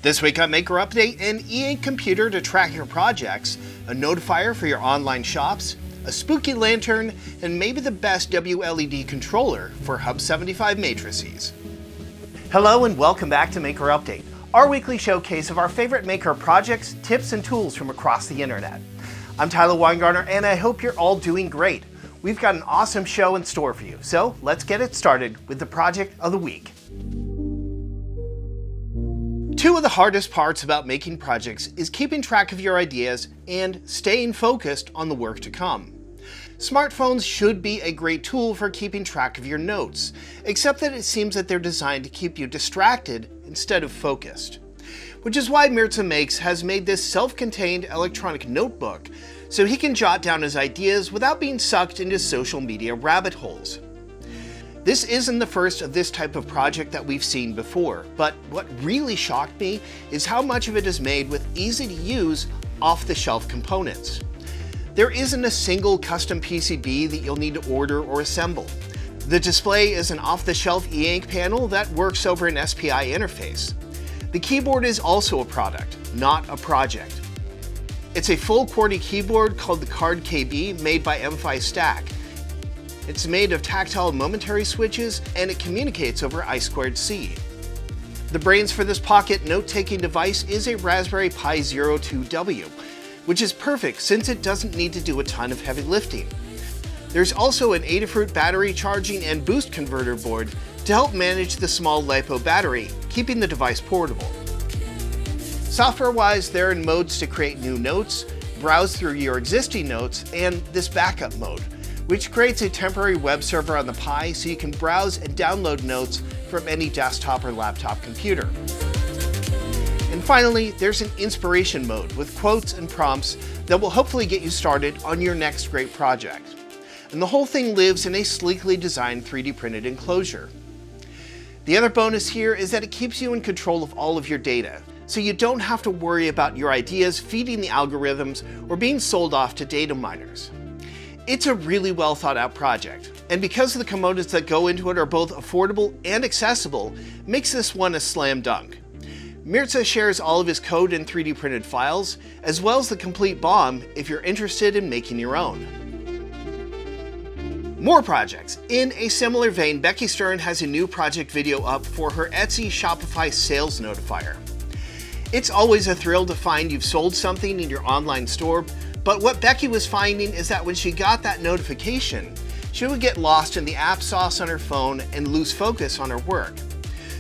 This week on Maker Update, an e-ink computer to track your projects, a notifier for your online shops, a spooky lantern, and maybe the best WLED controller for Hub 75 matrices. Hello and welcome back to Maker Update, our weekly showcase of our favorite Maker projects, tips, and tools from across the internet. I'm Tyler Weingartner and I hope you're all doing great. We've got an awesome show in store for you, so let's get it started with the project of the week. Two of the hardest parts about making projects is keeping track of your ideas and staying focused on the work to come. Smartphones should be a great tool for keeping track of your notes, except that it seems that they're designed to keep you distracted instead of focused. Which is why Mirza has made this self-contained electronic notebook so he can jot down his ideas without being sucked into social media rabbit holes. This isn't the first of this type of project that we've seen before, but what really shocked me is how much of it is made with easy-to-use, off-the-shelf components. There isn't a single custom PCB that you'll need to order or assemble. The display is an off-the-shelf e-ink panel that works over an SPI interface. The keyboard is also a product, not a project. It's a full QWERTY keyboard called the CardKB made by M5 Stack. It's made of tactile momentary switches and it communicates over I2C. The brains for this pocket note-taking device is a Raspberry Pi Zero 2W, which is perfect since it doesn't need to do a ton of heavy lifting. There's also an Adafruit battery charging and boost converter board to help manage the small LiPo battery, keeping the device portable. Software-wise, there are modes to create new notes, browse through your existing notes, and this backup mode, which creates a temporary web server on the Pi so you can browse and download notes from any desktop or laptop computer. And finally, there's an inspiration mode with quotes and prompts that will hopefully get you started on your next great project. And the whole thing lives in a sleekly designed 3D printed enclosure. The other bonus here is that it keeps you in control of all of your data, so you don't have to worry about your ideas feeding the algorithms or being sold off to data miners. It's a really well thought out project, and because the components that go into it are both affordable and accessible, makes this one a slam dunk. Mirza shares all of his code in 3D printed files, as well as the complete BOM if you're interested in making your own. More projects. In a similar vein, Becky has a new project video up for her Etsy Shopify sales notifier. It's always a thrill to find you've sold something in your online store, but what Becky was finding is that when she got that notification, she would get lost in the app sauce on her phone and lose focus on her work.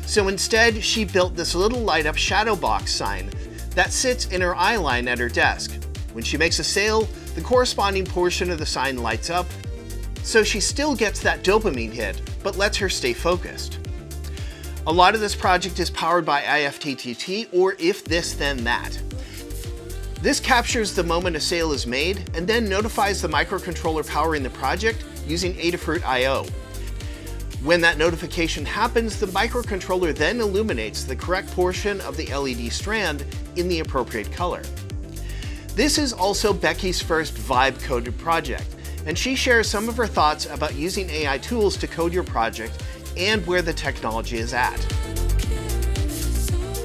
So instead, she built this little light-up shadow box sign that sits in her eye line at her desk. When she makes a sale, the corresponding portion of the sign lights up, so she still gets that dopamine hit, but lets her stay focused. A lot of this project is powered by IFTTT or If This Then That. This captures the moment a sale is made and then notifies the microcontroller powering the project using Adafruit I/O. When that notification happens, the microcontroller then illuminates the correct portion of the LED strand in the appropriate color. This is also Becky's first vibe-coded project, and she shares some of her thoughts about using AI tools to code your project and where the technology is at.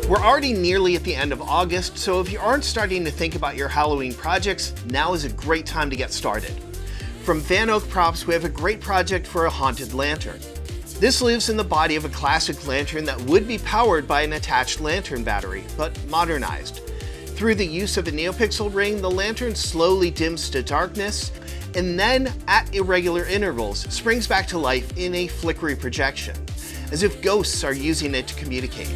We're already nearly at the end of August, so if you aren't starting to think about your Halloween projects, now is a great time to get started. From Van Oak Props, we have a great project for a haunted lantern. This lives in the body of a classic lantern that would be powered by an attached lantern battery, but modernized. Through the use of a NeoPixel ring, the lantern slowly dims to darkness, and then, at irregular intervals, springs back to life in a flickery projection, as if ghosts are using it to communicate.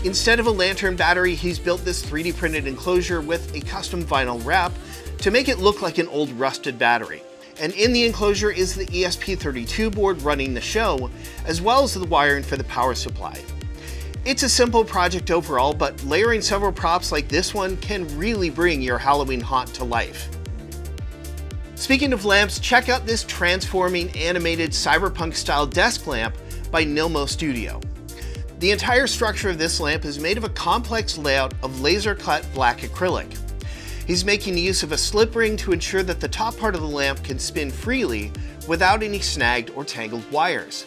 Instead of a lantern battery, he's built this 3D printed enclosure with a custom vinyl wrap to make it look like an old rusted battery. And in the enclosure is the ESP32 board running the show, as well as the wiring for the power supply. It's a simple project overall, but layering several props like this one can really bring your Halloween haunt to life. Speaking of lamps, check out this transforming animated cyberpunk style desk lamp by Nilmo Studio. The entire structure of this lamp is made of a complex layout of laser-cut black acrylic. He's making use of a slip ring to ensure that the top part of the lamp can spin freely without any snagged or tangled wires.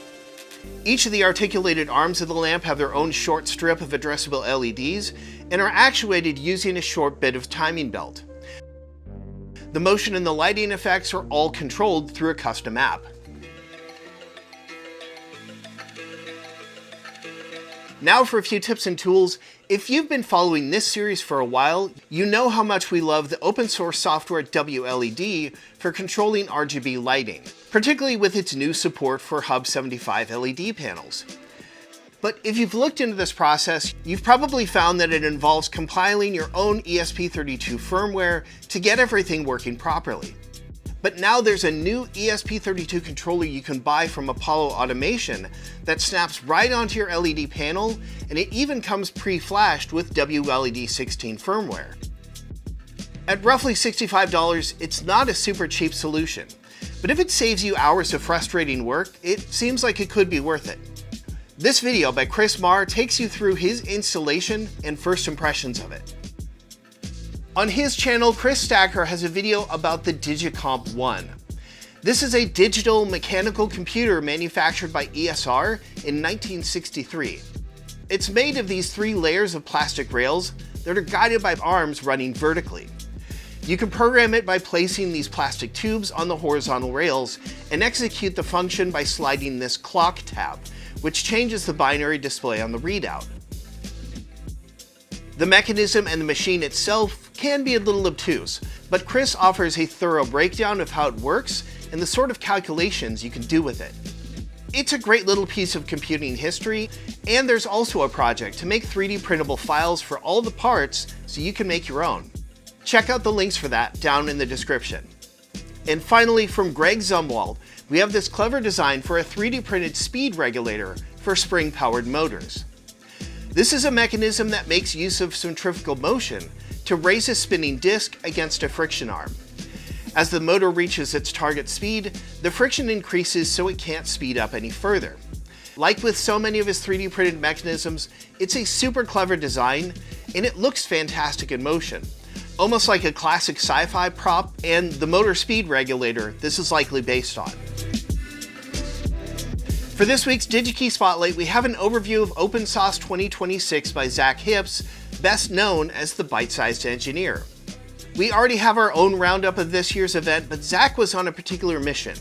Each of the articulated arms of the lamp have their own short strip of addressable LEDs and are actuated using a short bit of timing belt. The motion and the lighting effects are all controlled through a custom app. Now for a few tips and tools. If you've been following this series for a while, you know how much we love the open source software WLED for controlling RGB lighting, particularly with its new support for Hub 75 LED panels. But if you've looked into this process, you've probably found that it involves compiling your own ESP32 firmware to get everything working properly. But now there's a new ESP32 controller you can buy from Apollo Automation that snaps right onto your LED panel, and it even comes pre-flashed with WLED 16 firmware. At roughly $65, it's not a super cheap solution, but if it saves you hours of frustrating work, it seems like it could be worth it. This video by Maher takes you through his installation and first impressions of it. On his channel, Staecker has a video about the DigiKey 1. This is a digital mechanical computer manufactured by ESR in 1963. It's made of these 3 layers of plastic rails that are guided by arms running vertically. You can program it by placing these plastic tubes on the horizontal rails and execute the function by sliding this clock tab, which changes the binary display on the readout. The mechanism and the machine itself can be a little obtuse, but Chris offers a thorough breakdown of how it works and the sort of calculations you can do with it. It's a great little piece of computing history, and there's also a project to make 3D printable files for all the parts so you can make your own. Check out the links for that down in the description. And finally, from Zumwalt, we have this clever design for a 3D printed speed regulator for spring-powered motors. This is a mechanism that makes use of centrifugal motion to raise a spinning disc against a friction arm. As the motor reaches its target speed, the friction increases so it can't speed up any further. Like with so many of his 3D printed mechanisms, it's a super clever design, and it looks fantastic in motion, almost like a classic sci-fi prop and the motor speed regulator this is likely based on. For this week's DigiKey Spotlight, we have an overview of OpenSauce 2026 by Zack, best known as the Bite-Sized Engineer. We already have our own roundup of this year's event, but Zack was on a particular mission.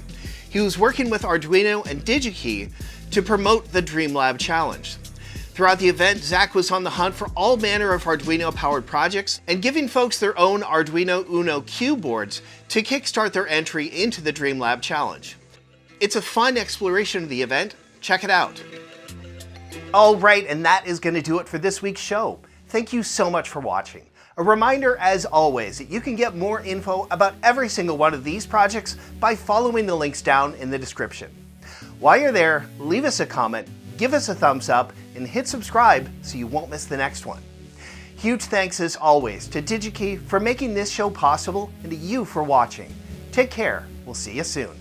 He was working with Arduino and DigiKey to promote the DreamLab Challenge. Throughout the event, Zack was on the hunt for all manner of Arduino-powered projects and giving folks their own Arduino Uno Q boards to kickstart their entry into the DreamLab Challenge. It's a fun exploration of the event. Check it out. All right, and that is going to do it for this week's show. Thank you so much for watching. A reminder, as always, that you can get more info about every single one of these projects by following the links down in the description. While you're there, leave us a comment, give us a thumbs up, and hit subscribe so you won't miss the next one. Huge thanks, as always, to DigiKey for making this show possible and to you for watching. Take care. We'll see you soon.